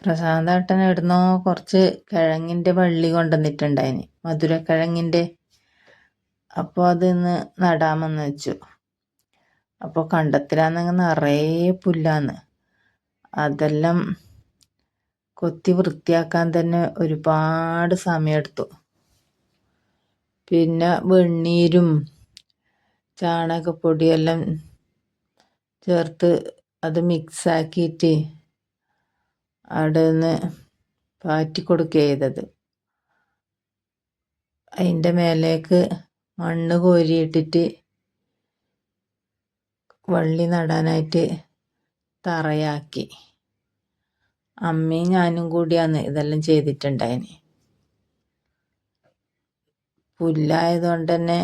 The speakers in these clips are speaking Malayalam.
പ്രശാന്തേട്ടൻ എവിടുന്നോ കുറച്ച് കിഴങ്ങിന്റെ വള്ളി കൊണ്ടുവന്നിട്ടുണ്ടായിന്, മധുരക്കിഴങ്ങിന്റെ. അപ്പോൾ അതിന്ന് നടാമെന്ന് വെച്ചു. അപ്പോൾ കണ്ടത്തിലാണെങ്കിൽ നിറയെ പുല്ലാന്ന്. അതെല്ലാം കൊത്തി വൃത്തിയാക്കാൻ തന്നെ ഒരുപാട് സമയമെടുത്തു. പിന്നെ വെണ്ണീരും ചാണകപ്പൊടിയെല്ലാം ചേർത്ത് അത് മിക്സാക്കിയിട്ട് അവിടെ നിന്ന് പാറ്റി കൊടുക്കുക ചെയ്തത്. അതിൻ്റെ മേലേക്ക് മണ്ണ് കോരിയിട്ടിട്ട് വള്ളി നടാനായിട്ട് തറയാക്കി. അമ്മയും ഞാനും കൂടിയാണ് ഇതെല്ലാം ചെയ്തിട്ടുണ്ടായിന്. പുല്ലായതുകൊണ്ട് തന്നെ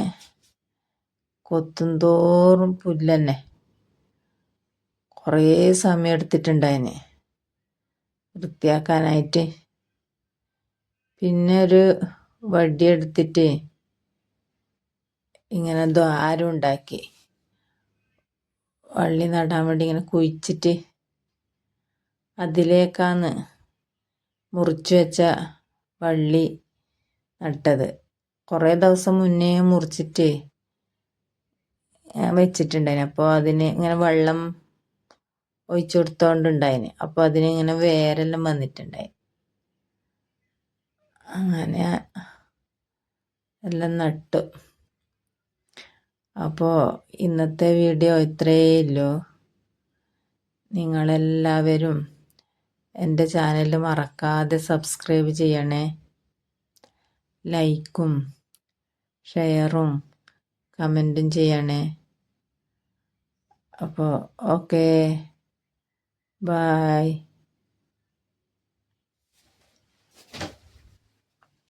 കൊത്തും തോറും പുല്ലന്നെ. കുറേ സമയം എടുത്തിട്ടുണ്ടായിന് വൃത്തിയാക്കാനായിട്ട്. പിന്നെ ഒരു വടി എടുത്തിട്ട് ഇങ്ങനെ ദ്വാരം ഉണ്ടാക്കി, വള്ളി നടാൻ വേണ്ടി ഇങ്ങനെ കുഴിച്ചിട്ട് അതിലേക്കാണ് മുറിച്ചു വെച്ച വള്ളി നട്ടത്. കുറേ ദിവസം മുന്നേ മുറിച്ചിട്ട് വെച്ചിട്ടുണ്ടായിന്. അപ്പോൾ അതിന് ഇങ്ങനെ വെള്ളം ഒഴിച്ചു കൊടുത്തോണ്ടുണ്ടായിന്. അപ്പോൾ അതിന് ഇങ്ങനെ വേരെല്ലാം വന്നിട്ടുണ്ടായി. അങ്ങനെ എല്ലാം നട്ടു. അപ്പോൾ ഇന്നത്തെ വീഡിയോ ഇത്രയേ ഉള്ളൂ. നിങ്ങളെല്ലാവരും എൻ്റെ ചാനൽ മറക്കാതെ സബ്സ്ക്രൈബ് ചെയ്യണേ. ലൈക്കും ഷെയറും കമൻറ്റും ചെയ്യണേ. അപ്പോൾ ഓക്കേ, ബായ്.